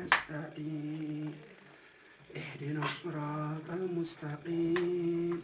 نستعين اهدنا الصراط المستقيم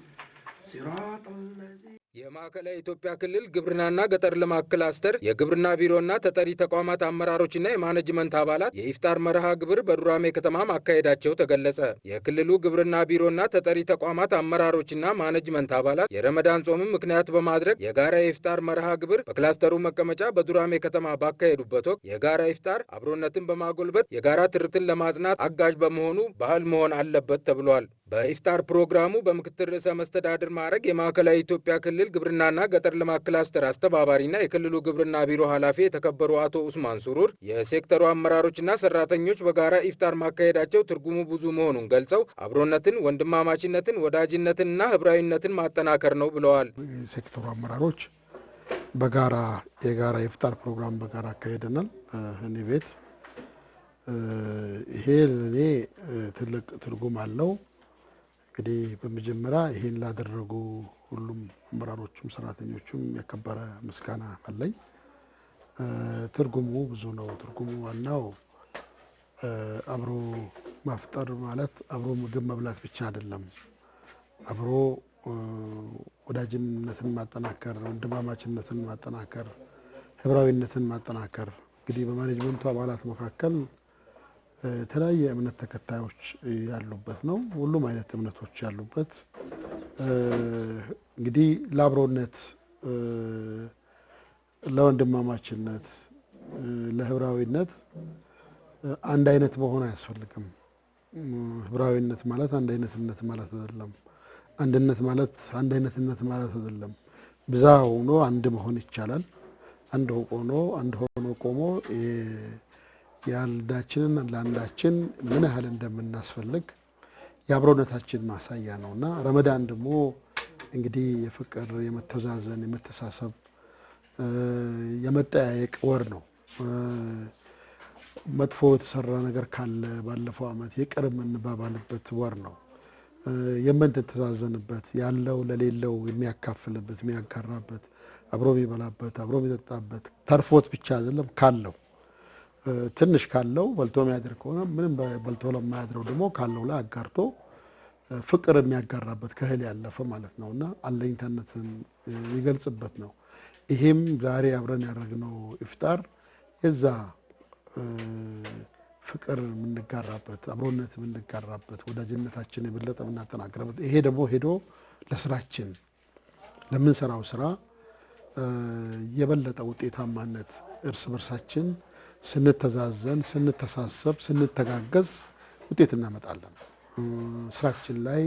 صراط الذين የማዕከላዊ ኢትዮጵያ ክልል ግብርናና ገጠር ልማት ክላስተር የግብርና ቢሮና ተጠሪ ተቋማት አመራሮችና የማኔጅመንት አባላት የኢፍጣር መርሃ ግብር በዱራሜ ከተማ ማካሄዳቸው ተገለጸ። የክልሉ ግብርና ቢሮና ተጠሪ ተቋማት አመራሮችና ማኔጅመንት አባላት የረመዳን ጾምን ምክንያት በማድረግ የጋራ የኢፍጣር መርሃ ግብር በክላስተሩ መቀመጫ በዱራሜ ከተማ ባካሄዱበት ወቅት የጋራ ኢፍጣር አብሮነትን በማጎልበት የጋራ ትርትን ለማጽናት አጋዥ በመሆኑ ባህል መሆን አለበት ተብሏል። በኢፍጣር ፕሮግራሙ በምክትል ርዕሰ መስተዳድር ማዕረግ የማዕከላዊ ኢትዮጵያ ክልል ግብርናና ገጠር ልማት ክላስተር አስተባባሪና የክልሉ ግብርና ቢሮ ኃላፊ የተከበሩ አቶ ኡስማን ሱሩር የሴክተሩ አመራሮችና ሰራተኞች በጋራ ኢፍጣር ማካሄዳቸው ትርጉሙ ብዙ መሆኑን ገልጸው አብሮነትን፣ ወንድማማችነትን፣ ወዳጅነትንና ህብራዊነትን ማጠናከር ነው ብለዋል። የሴክተሩ አመራሮች በጋራ የጋራ ኢፍጣር ፕሮግራም በጋራ አካሄደናል። እኔ ቤት ይሄ ለኔ ትልቅ ትርጉም አለው። እንግዲህ በመጀመሪያ ይሄን ላደረጉ ሁሉም አመራሮችም ሰራተኞችም የከበረ ምስጋና አለኝ። ትርጉሙ ብዙ ነው። ትርጉሙ ዋናው አብሮ ማፍጠር ማለት አብሮ ምግብ መብላት ብቻ አይደለም። አብሮ ወዳጅነትን ማጠናከር፣ ወንድማማችነትን ማጠናከር፣ ህብራዊነትን ማጠናከር። እንግዲህ በማኔጅመንቱ አባላት መካከል የተለያየ እምነት ተከታዮች ያሉበት ነው። ሁሉም አይነት እምነቶች ያሉበት እንግዲህ ለአብሮነት፣ ለወንድማማችነት፣ ለህብራዊነት አንድ አይነት መሆን አያስፈልግም። ህብራዊነት ማለት አንድ አይነትነት ማለት አይደለም። አንድነት ማለት አንድ አይነትነት ማለት አይደለም። ብዛ ሆኖ አንድ መሆን ይቻላል። አንድ ሆኖ ቆሞ ያልዳችንን ለአንዳችን ምን ያህል እንደምናስፈልግ የአብሮነታችን ማሳያ ነውና ረመዳን ደግሞ እንግዲህ የፍቅር፣ የመተዛዘን፣ የመተሳሰብ፣ የመጠያየቅ ወር ነው። መጥፎ የተሰራ ነገር ካለ ባለፈው ዓመት ይቅር የምንባባልበት ወር ነው። የምንተዛዘንበት፣ ያለው ለሌለው የሚያካፍልበት፣ የሚያጋራበት፣ አብሮ የሚበላበት፣ አብሮ የሚጠጣበት፣ ተርፎት ብቻ አይደለም ካለው ትንሽ ካለው በልቶ የሚያድር ከሆነ ምንም በልቶ ለማያድረው ደግሞ ካለው ላይ አጋርቶ ፍቅር የሚያጋራበት ከህል ያለፈ ማለት ነውና አለኝታነትን የሚገልጽበት ነው። ይሄም ዛሬ አብረን ያደረግነው ኢፍጣር የዛ ፍቅር የምንጋራበት፣ አብሮነት የምንጋራበት፣ ወዳጅነታችን የበለጠ የምናጠናክርበት፣ ይሄ ደግሞ ሄዶ ለስራችን ለምንሰራው ስራ የበለጠ ውጤታማነት እርስ በርሳችን ስንተዛዘን፣ ስንተሳሰብ፣ ስንተጋገዝ ውጤት እናመጣለን። ስራችን ላይ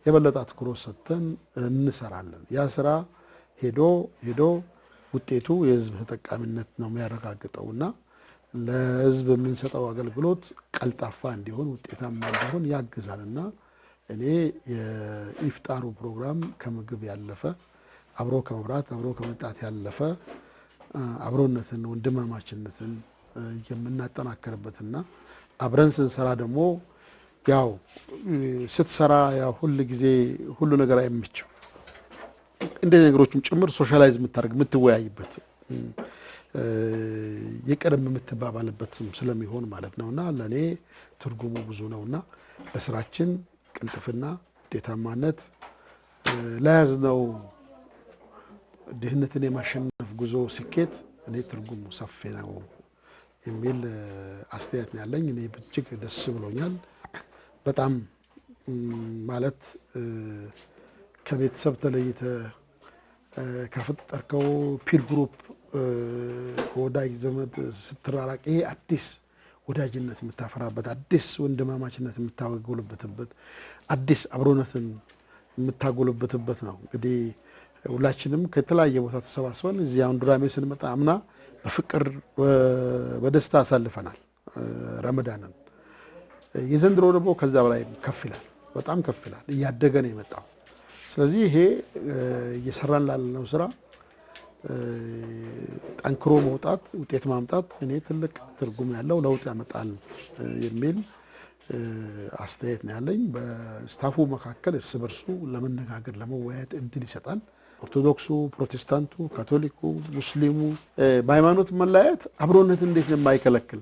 የበለጠ አትኩሮት ሰጥተን እንሰራለን። ያ ስራ ሄዶ ውጤቱ የህዝብ ተጠቃሚነት ነው የሚያረጋግጠውና ለህዝብ የምንሰጠው አገልግሎት ቀልጣፋ እንዲሆን፣ ውጤታማ እንዲሆን ያግዛልና እኔ የኢፍጣሩ ፕሮግራም ከምግብ ያለፈ አብሮ ከመብራት አብሮ ከመጣት ያለፈ አብሮነትን፣ ወንድማማችነትን የምናጠናክርበትና አብረን ስንሰራ ደግሞ ያው ስትሰራ ያው ሁሉ ጊዜ ሁሉ ነገር አይመችም። እንደዚህ ነገሮችም ጭምር ሶሻላይዝ የምታደርግ የምትወያይበት የቀደም የምትባባልበትም ስለሚሆን ማለት ነውና ለኔ ትርጉሙ ብዙ ነውና ለስራችን ቅልጥፍና፣ ውጤታማነት ለያዝነው ድህነትን የማሸነፍ ጉዞ ስኬት እኔ ትርጉሙ ሰፊ ነው የሚል አስተያየት ነው ያለኝ። እኔ እጅግ ደስ ብሎኛል። በጣም ማለት ከቤተሰብ ተለይተ ከፈጠርከው ፒር ግሩፕ ከወዳጅ ዘመድ ስትራራቅ ይሄ አዲስ ወዳጅነት የምታፈራበት፣ አዲስ ወንድማማችነት የምታጎለብትበት፣ አዲስ አብሮነትን የምታጎለብትበት ነው። እንግዲህ ሁላችንም ከተለያየ ቦታ ተሰባስበን እዚህ አሁን ዱራሜ ስንመጣ አምና በፍቅር በደስታ አሳልፈናል ረመዳንን። የዘንድሮ ደግሞ ከዛ በላይ ከፍ ይላል፣ በጣም ከፍ ይላል፣ እያደገ ነው የመጣው። ስለዚህ ይሄ እየሰራን ላለነው ስራ ጠንክሮ መውጣት፣ ውጤት ማምጣት እኔ ትልቅ ትርጉም ያለው ለውጥ ያመጣል የሚል አስተያየት ነው ያለኝ። በስታፉ መካከል እርስ በርሱ ለመነጋገር ለመወያየት እድል ይሰጣል። ኦርቶዶክሱ፣ ፕሮቴስታንቱ፣ ካቶሊኩ፣ ሙስሊሙ በሃይማኖት መለያየት አብሮነት እንዴት ነው የማይከለክል?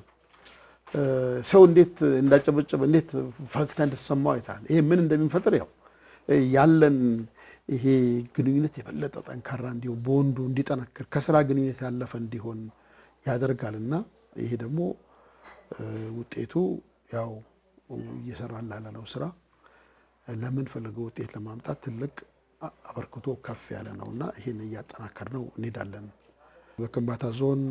ሰው እንዴት እንዳጨበጨበ እንዴት ፈገግታ እንደተሰማው አይታል። ይሄ ምን እንደሚፈጥር ያው ያለን ይሄ ግንኙነት የበለጠ ጠንካራ እንዲሆን በወንዱ እንዲጠነክር ከስራ ግንኙነት ያለፈ እንዲሆን ያደርጋልና ይሄ ደግሞ ውጤቱ ያው እየሰራን ላለነው ስራ ለምን ፈልገው ውጤት ለማምጣት ትልቅ አበርክቶ ከፍ ያለ ነውና ይሄን እያጠናከርነው እንሄዳለን። በከምባታ ዞን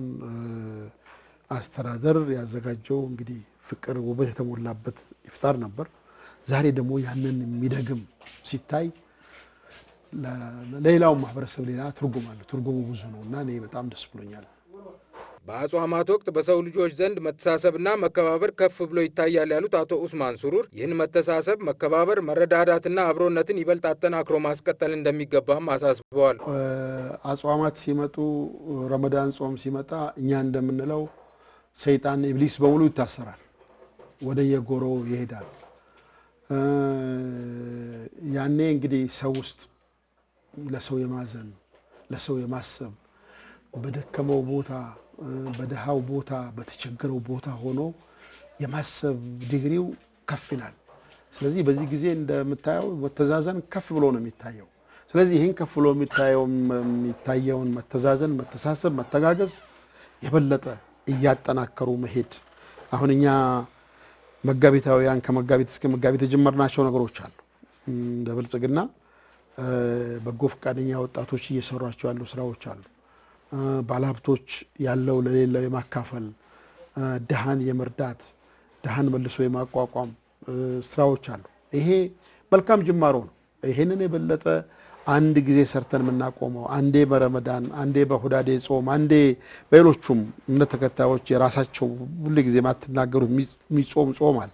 አስተዳደር ያዘጋጀው እንግዲህ ፍቅር ውበት የተሞላበት ኢፍጣር ነበር። ዛሬ ደግሞ ያንን የሚደግም ሲታይ ለሌላው ማህበረሰብ ሌላ ትርጉም አለው። ትርጉሙ ብዙ ነውና እኔ በጣም ደስ ብሎኛል። በአጽዋማት ወቅት በሰው ልጆች ዘንድ መተሳሰብና መከባበር ከፍ ብሎ ይታያል ያሉት አቶ ኡስማን ሱሩር ይህን መተሳሰብ፣ መከባበር፣ መረዳዳትና አብሮነትን ይበልጥ አጠናክሮ ማስቀጠል እንደሚገባም አሳስበዋል። አጽዋማት ሲመጡ ረመዳን ጾም ሲመጣ እኛ እንደምንለው ሰይጣን ኢብሊስ በሙሉ ይታሰራል፣ ወደ የጎሮው ይሄዳል። ያኔ እንግዲህ ሰው ውስጥ ለሰው የማዘን ለሰው የማሰብ በደከመው ቦታ በደሃው ቦታ በተቸገረው ቦታ ሆኖ የማሰብ ዲግሪው ከፍ ይላል። ስለዚህ በዚህ ጊዜ እንደምታየው መተዛዘን ከፍ ብሎ ነው የሚታየው። ስለዚህ ይህን ከፍ ብሎ የሚታየውን መተዛዘን፣ መተሳሰብ፣ መተጋገዝ የበለጠ እያጠናከሩ መሄድ አሁን እኛ መጋቢታውያን ከመጋቢት እስከ መጋቢት የጀመርናቸው ነገሮች አሉ። እንደ ብልጽግና በጎ ፈቃደኛ ወጣቶች እየሰሯቸው ያሉ ስራዎች አሉ። ባለሀብቶች ያለው ለሌላው የማካፈል ድሃን የመርዳት ድሃን መልሶ የማቋቋም ስራዎች አሉ። ይሄ መልካም ጅማሮ ነው። ይሄንን የበለጠ አንድ ጊዜ ሰርተን የምናቆመው አንዴ በረመዳን አንዴ በሁዳዴ ጾም አንዴ በሌሎቹም እምነት ተከታዮች የራሳቸው ሁሉ ጊዜ ማትናገሩት የሚጾም ጾም አለ።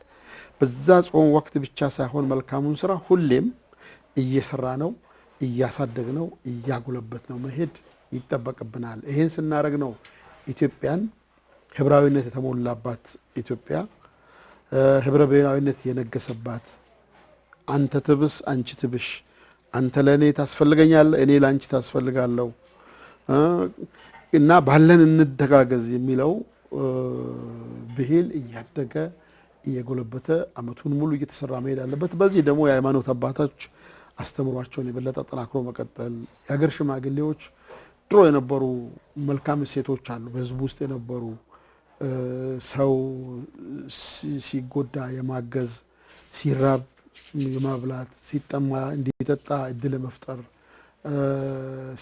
በዛ ጾም ወቅት ብቻ ሳይሆን መልካሙን ስራ ሁሌም እየሰራ ነው እያሳደግ ነው እያጎለበት ነው መሄድ ይጠበቅብናል። ይሄን ስናደርግ ነው ኢትዮጵያን ህብራዊነት የተሞላባት ኢትዮጵያ ህብረ ብሔራዊነት የነገሰባት አንተ ትብስ አንቺ ትብሽ አንተ ለኔ ታስፈልገኛለህ እኔ ላንቺ ታስፈልጋለሁ እና ባለን እንደጋገዝ የሚለው ብሂል እያደገ እየጎለበተ አመቱን ሙሉ እየተሰራ መሄድ አለበት። በዚህ ደግሞ የሃይማኖት አባቶች አስተምሯቸውን የበለጠ ጠናክሮ መቀጠል የሀገር ሽማግሌዎች ድሮ የነበሩ መልካም ሴቶች አሉ በህዝቡ ውስጥ የነበሩ ሰው ሲጎዳ የማገዝ ሲራብ የማብላት ሲጠማ እንዲጠጣ እድል መፍጠር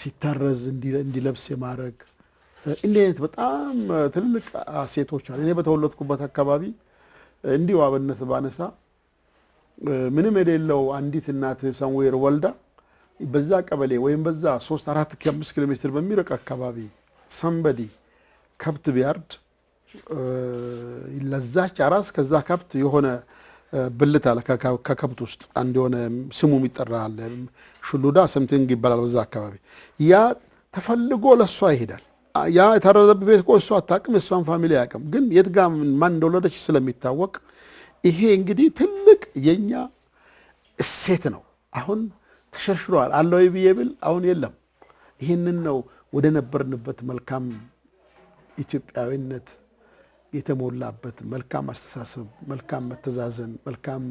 ሲታረዝ እንዲለብስ የማድረግ እንዲህ አይነት በጣም ትልልቅ ሴቶች አሉ። እኔ በተወለድኩበት አካባቢ እንዲሁ አብነት ባነሳ ምንም የሌለው አንዲት እናት ሰምዌር ወልዳ በዛ ቀበሌ ወይም በዛ 3-4-5 ኪሎ ሜትር በሚርቅ አካባቢ ሰምበዲ ከብት ቢያርድ ለዛች አራስ ከዛ ከብት የሆነ ብልት አለ ከከብት ውስጥ አንድ የሆነ ስሙ ይጠራል ሹሉዳ ሰምቲንግ ይባላል። በዛ አካባቢ ያ ተፈልጎ ለሷ ይሄዳል። ያ የታረደበት ቤት እኮ እሷ አታውቅም፣ እሷን ፋሚሊ አያውቅም። ግን የት ጋር ማን እንደወለደች ስለሚታወቅ ይሄ እንግዲህ ትልቅ የኛ እሴት ነው። አሁን ተሸርሽሯል አለው ይብል አሁን የለም። ይሄንን ነው ወደ ነበርንበት መልካም ኢትዮጵያዊነት የተሞላበት መልካም አስተሳሰብ፣ መልካም መተዛዘን፣ መልካም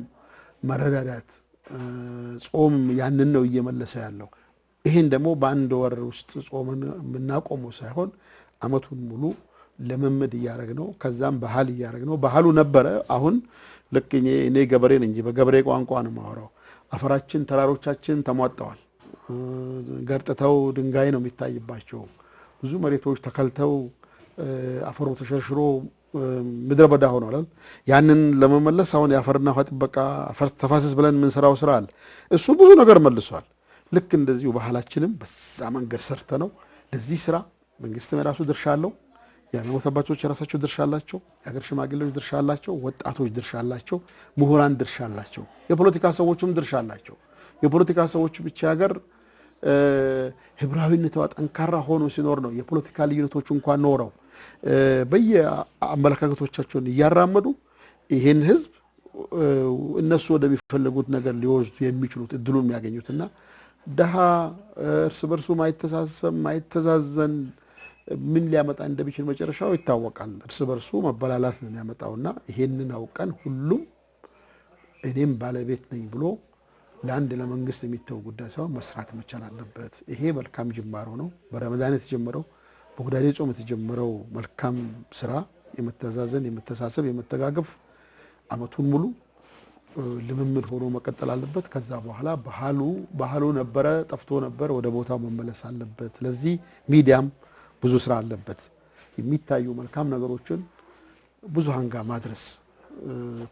መረዳዳት ጾም ያንን ነው እየመለሰ ያለው። ይሄን ደግሞ በአንድ ወር ውስጥ ጾምን የምናቆመው ሳይሆን አመቱን ሙሉ ለመመድ እያደረግነው ከዛም ባህል እያደረግነው ባህሉ ነበረ። አሁን ልክ እኔ ገበሬ ነኝ እንጂ በገበሬ ቋንቋ ነው የማወራው። አፈራችን ተራሮቻችን ተሟጠዋል። ገርጥተው ድንጋይ ነው የሚታይባቸው። ብዙ መሬቶች ተከልተው አፈሩ ተሸርሽሮ ምድረ በዳ ሆኗል። ያንን ለመመለስ አሁን የአፈርና ውሃ ጥበቃ አፈር ተፋሰስ ብለን የምንሰራው ስራ አለ። እሱ ብዙ ነገር መልሷል። ልክ እንደዚሁ ባህላችንም በዛ መንገድ ሰርተ ነው ለዚህ ስራ መንግስትም የራሱ ድርሻ አለው። የሃይማኖት አባቶች የራሳቸው ድርሻ አላቸው። የሀገር ሽማግሌዎች ድርሻ አላቸው። ወጣቶች ድርሻ አላቸው። ምሁራን ድርሻ አላቸው። የፖለቲካ ሰዎችም ድርሻ አላቸው። የፖለቲካ ሰዎች ብቻ ሀገር ህብራዊነቷ ጠንካራ ሆኖ ሲኖር ነው የፖለቲካ ልዩነቶች እንኳን ኖረው በየአመለካከቶቻቸውን እያራመዱ ይሄን ህዝብ እነሱ ወደሚፈልጉት ነገር ሊወስዱ የሚችሉት እድሉን የሚያገኙትና ደሃ እርስ በርሱ ማይተሳሰብ ማይተዛዘን ምን ሊያመጣ እንደሚችል መጨረሻው ይታወቃል። እርስ በርሱ መበላላት ነው የሚያመጣውና ይሄንን አውቀን ሁሉም እኔም ባለቤት ነኝ ብሎ ለአንድ ለመንግስት የሚተው ጉዳይ ሳይሆን መስራት መቻል አለበት። ይሄ መልካም ጅማሮ ነው። በረመዳን የተጀመረው በሁዳዴ ጾም የተጀመረው መልካም ስራ የመተዛዘን፣ የመተሳሰብ፣ የመተጋገፍ አመቱን ሙሉ ልምምድ ሆኖ መቀጠል አለበት። ከዛ በኋላ ባህሉ ነበረ ጠፍቶ ነበር፣ ወደ ቦታው መመለስ አለበት። ለዚህ ሚዲያም ብዙ ስራ አለበት። የሚታዩ መልካም ነገሮችን ብዙሃን ጋር ማድረስ፣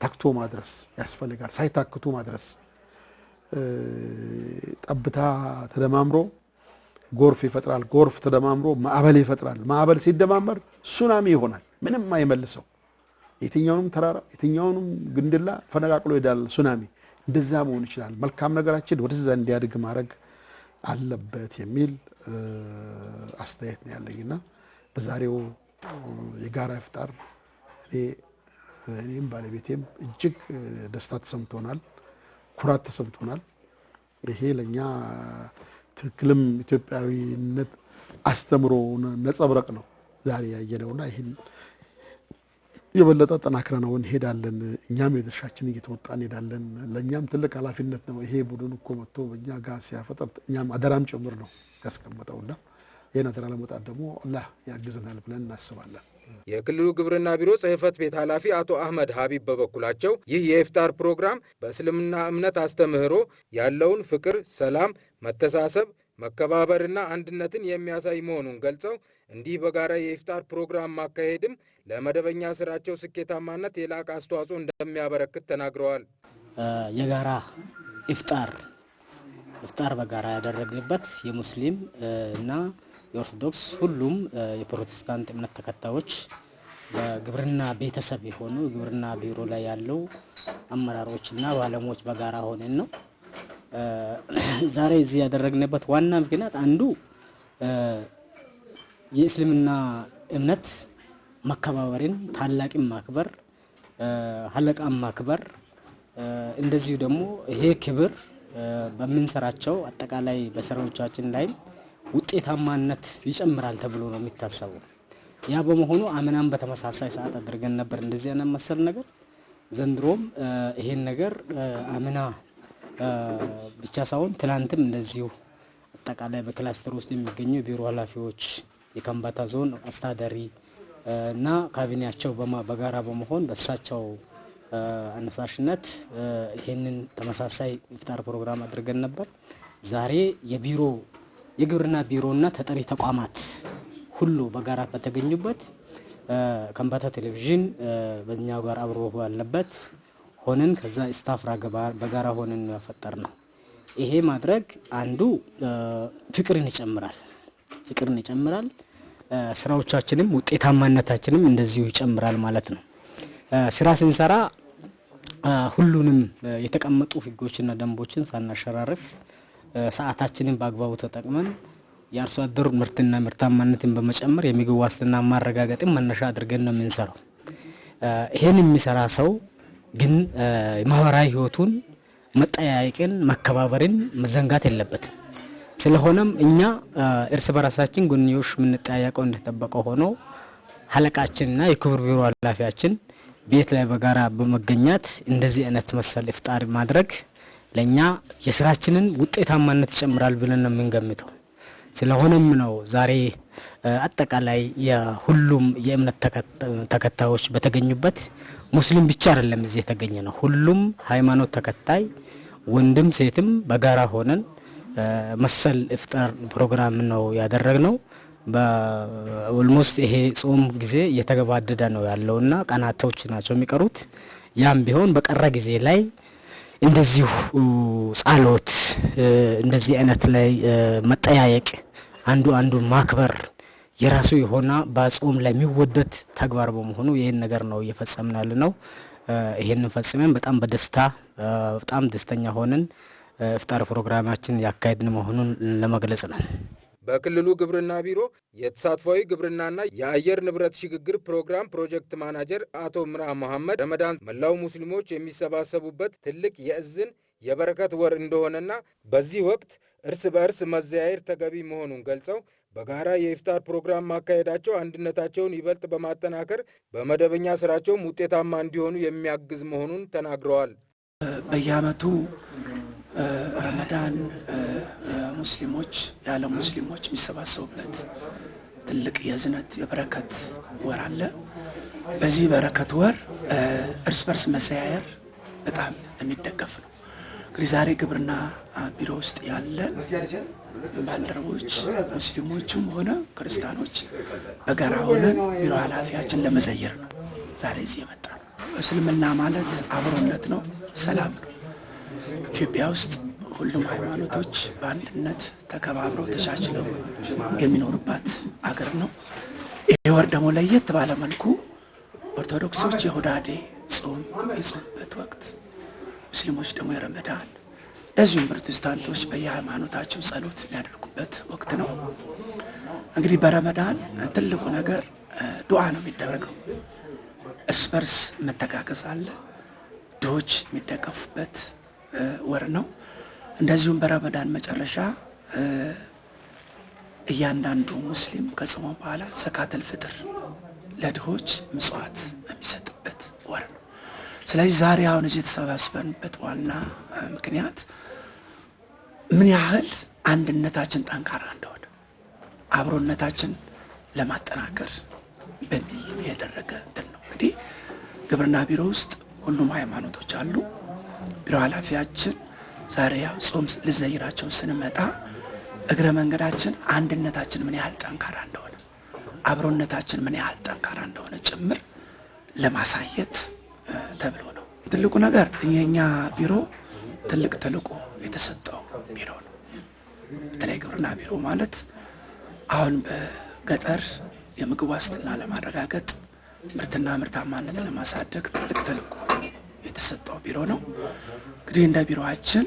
ታክቶ ማድረስ ያስፈልጋል። ሳይታክቱ ማድረስ። ጠብታ ተደማምሮ ጎርፍ ይፈጥራል። ጎርፍ ተደማምሮ ማዕበል ይፈጥራል። ማዕበል ሲደማመር ሱናሚ ይሆናል። ምንም አይመልሰው። የትኛውንም ተራራ የትኛውንም ግንድላ ፈነቃቅሎ ይዳል ሱናሚ። እንደዛ መሆን ይችላል። መልካም ነገራችን ወደዛ እንዲያድግ ማድረግ አለበት የሚል አስተያየት ነው ያለኝና በዛሬው የጋራ ኢፍጣር እኔም ባለቤቴም እጅግ ደስታ ተሰምቶናል፣ ኩራት ተሰምቶናል። ይሄ ለኛ ትክክልም ኢትዮጵያዊነት አስተምሮ ነጸብረቅ ነው ዛሬ ያየነውና ይሄን የበለጠ ጠናክረን እንሄዳለን። እኛም የድርሻችን እየተወጣን እንሄዳለን። ለኛም ትልቅ ኃላፊነት ነው። ይሄ ቡድን እኮ መጥቶ በእኛ ጋር ሲያፈጥር እኛም አደራም ጭምር ነው ያስቀመጠውና ይሄን አደራ ለመውጣት ደግሞ አላህ ያግዘናል ብለን እናስባለን። የክልሉ ግብርና ቢሮ ጽሕፈት ቤት ኃላፊ አቶ አህመድ ሀቢብ በበኩላቸው ይህ የኢፍጣር ፕሮግራም በእስልምና እምነት አስተምህሮ ያለውን ፍቅር፣ ሰላም፣ መተሳሰብ፣ መከባበርና አንድነትን የሚያሳይ መሆኑን ገልጸው እንዲህ በጋራ የኢፍጣር ፕሮግራም ማካሄድም ለመደበኛ ስራቸው ስኬታማነት የላቀ አስተዋጽኦ እንደሚያበረክት ተናግረዋል። የጋራ ኢፍጣር በጋራ ያደረግንበት የሙስሊም እና የኦርቶዶክስ ሁሉም የፕሮቴስታንት እምነት ተከታዮች በግብርና ቤተሰብ የሆኑ ግብርና ቢሮ ላይ ያለው አመራሮችና ባለሙያዎች በጋራ ሆነን ነው ዛሬ እዚህ ያደረግንበት ዋና ምክንያት አንዱ የእስልምና እምነት መከባበርን፣ ታላቅን ማክበር፣ ሀለቃን ማክበር እንደዚሁ ደግሞ ይሄ ክብር በምንሰራቸው አጠቃላይ በስራዎቻችን ላይ ውጤታማነት ይጨምራል ተብሎ ነው የሚታሰበው። ያ በመሆኑ አምናም በተመሳሳይ ሰዓት አድርገን ነበር እንደዚህ አይነት መሰል ነገር። ዘንድሮም ይሄን ነገር አምና ብቻ ሳይሆን ትላንትም እንደዚሁ አጠቃላይ በክላስተር ውስጥ የሚገኙ የቢሮ ኃላፊዎች፣ የከምባታ ዞን አስተዳዳሪ እና ካቢኔያቸው በጋራ በመሆን በእሳቸው አነሳሽነት ይሄንን ተመሳሳይ ኢፍጣር ፕሮግራም አድርገን ነበር። ዛሬ የግብርና ቢሮና ተጠሪ ተቋማት ሁሉ በጋራ በተገኙበት ከምባታ ቴሌቪዥን በእኛው ጋር አብሮ ባለበት ሆነን ከዛ ስታፍ በጋራ ሆነን ያፈጠር ነው። ይሄ ማድረግ አንዱ ፍቅርን ይጨምራል፣ ስራዎቻችንም ውጤታማነታችንም እንደዚሁ ይጨምራል ማለት ነው። ስራ ስንሰራ ሁሉንም የተቀመጡ ህጎችና ደንቦችን ሳናሸራርፍ ሰዓታችንን በአግባቡ ተጠቅመን የአርሶ አደሩ ምርትና ምርታማነትን በመጨመር የምግብ ዋስትና ማረጋገጥን መነሻ አድርገን ነው የምንሰራው። ይሄን የሚሰራ ሰው ግን ማህበራዊ ህይወቱን መጠያየቅን፣ መከባበርን መዘንጋት የለበትም። ስለሆነም እኛ እርስ በራሳችን ጎንዮሽ የምንጠያየቀው እንደተጠበቀ ሆኖ ሀለቃችንና የክብር ቢሮ ኃላፊያችን ቤት ላይ በጋራ በመገኘት እንደዚህ አይነት መሰል ኢፍጣር ማድረግ ለኛ የስራችንን ውጤታማነት ይጨምራል ብለን ነው የምንገምተው። ስለሆነም ነው ዛሬ አጠቃላይ የሁሉም የእምነት ተከታዮች በተገኙበት ሙስሊም ብቻ አይደለም እዚህ የተገኘ ነው። ሁሉም ሃይማኖት ተከታይ ወንድም ሴትም በጋራ ሆነን መሰል ኢፍጣር ፕሮግራም ነው ያደረግነው። በኦልሞስት ይሄ ጾም ጊዜ እየተገባደደ ነው ያለውና ቀናቶች ናቸው የሚቀሩት። ያም ቢሆን በቀረ ጊዜ ላይ እንደዚሁ ጸሎት እንደዚህ አይነት ላይ መጠያየቅ አንዱ ማክበር የራሱ የሆነ በጾም ላይ የሚወደድ ተግባር በመሆኑ ይሄን ነገር ነው እየፈጸምን ያለነው። ይሄንን ፈጽመን በጣም በጣም ደስተኛ ሆነን ኢፍጣር ፕሮግራማችን ያካሄድን መሆኑን ለመግለጽ ነው። በክልሉ ግብርና ቢሮ የተሳትፏዊ ግብርናና የአየር ንብረት ሽግግር ፕሮግራም ፕሮጀክት ማናጀር አቶ ምራ መሐመድ ረመዳን መላው ሙስሊሞች የሚሰባሰቡበት ትልቅ የእዝን የበረከት ወር እንደሆነና በዚህ ወቅት እርስ በእርስ መዘያየር ተገቢ መሆኑን ገልጸው በጋራ የኢፍጣር ፕሮግራም ማካሄዳቸው አንድነታቸውን ይበልጥ በማጠናከር በመደበኛ ስራቸውም ውጤታማ እንዲሆኑ የሚያግዝ መሆኑን ተናግረዋል። በየዓመቱ ረመዳን ሙስሊሞች የዓለም ሙስሊሞች የሚሰባሰቡበት ትልቅ የዝነት የበረከት ወር አለ። በዚህ በረከት ወር እርስ በርስ መሰያየር በጣም የሚደገፍ ነው። እንግዲህ ዛሬ ግብርና ቢሮ ውስጥ ያለን ባልደረቦች ሙስሊሞችም ሆነ ክርስቲያኖች በጋራ ሆነን ቢሮ ኃላፊያችን ለመዘየር ነው ዛሬ እዚህ የመጣ ነው። እስልምና ማለት አብሮነት ነው፣ ሰላም ነው። ኢትዮጵያ ውስጥ ሁሉም ሃይማኖቶች በአንድነት ተከባብረው ተቻችለው የሚኖርባት አገር ነው። ይህ ወር ደግሞ ለየት ባለ መልኩ ኦርቶዶክሶች የሁዳዴ ጾም የጾምበት ወቅት፣ ሙስሊሞች ደግሞ የረመዳን፣ እንደዚሁም ፕሮቴስታንቶች በየሃይማኖታቸው ጸሎት የሚያደርጉበት ወቅት ነው። እንግዲህ በረመዳን ትልቁ ነገር ዱዓ ነው የሚደረገው። እርስ በርስ መተጋገዝ አለ። ድሆች የሚደገፉበት ወር ነው። እንደዚሁም በረመዳን መጨረሻ እያንዳንዱ ሙስሊም ከጾሙ በኋላ ዘካተል ፍጥር ለድሆች ምጽዋት የሚሰጥበት ወር ነው። ስለዚህ ዛሬ አሁን እዚህ የተሰባሰብንበት ዋና ምክንያት ምን ያህል አንድነታችን ጠንካራ እንደሆነ አብሮነታችን ለማጠናከር በሚል ያደረገ እንትን ነው። እንግዲህ ግብርና ቢሮ ውስጥ ሁሉም ሃይማኖቶች አሉ። ቢሮ ኃላፊያችን ዛሬ ያው ጾም ልዘይራቸው ስንመጣ እግረ መንገዳችን አንድነታችን ምን ያህል ጠንካራ እንደሆነ አብሮነታችን ምን ያህል ጠንካራ እንደሆነ ጭምር ለማሳየት ተብሎ ነው። ትልቁ ነገር የኛ ቢሮ ትልቅ ተልዕኮ የተሰጠው ቢሮ ነው። በተለይ ግብርና ቢሮ ማለት አሁን በገጠር የምግብ ዋስትና ለማረጋገጥ ምርትና ምርታማነት ለማሳደግ ትልቅ ተልዕኮ የተሰጠው ቢሮ ነው። እንግዲህ እንደ ቢሮአችን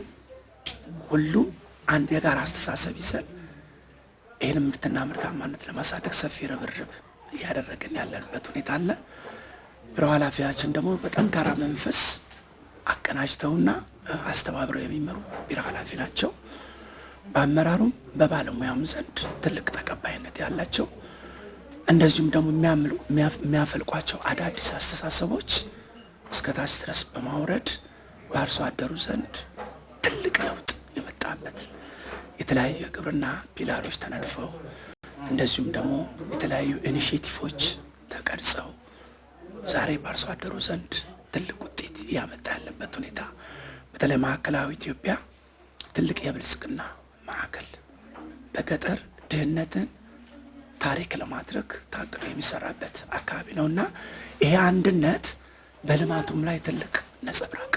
ሁሉም አንድ የጋራ አስተሳሰብ ይዘን ይህን ምርትና ምርታማነት ለማሳደግ ሰፊ ርብርብ እያደረግን ያለንበት ሁኔታ አለ። ቢሮ ኃላፊያችን ደግሞ በጠንካራ መንፈስ አቀናጅተውና አስተባብረው የሚመሩ ቢሮ ኃላፊ ናቸው። በአመራሩም በባለሙያም ዘንድ ትልቅ ተቀባይነት ያላቸው፣ እንደዚሁም ደግሞ የሚያፈልቋቸው አዳዲስ አስተሳሰቦች እስከታች ድረስ በማውረድ በአርሶ አደሩ ዘንድ ትልቅ ለውጥ የመጣበት የተለያዩ የግብርና ፒላሮች ተነድፈው እንደዚሁም ደግሞ የተለያዩ ኢኒሼቲቮች ተቀርጸው ዛሬ በአርሶ አደሩ ዘንድ ትልቅ ውጤት እያመጣ ያለበት ሁኔታ፣ በተለይ ማዕከላዊ ኢትዮጵያ ትልቅ የብልጽግና ማዕከል በገጠር ድህነትን ታሪክ ለማድረግ ታቅዶ የሚሰራበት አካባቢ ነውና ይሄ አንድነት በልማቱም ላይ ትልቅ ነጸብራቅ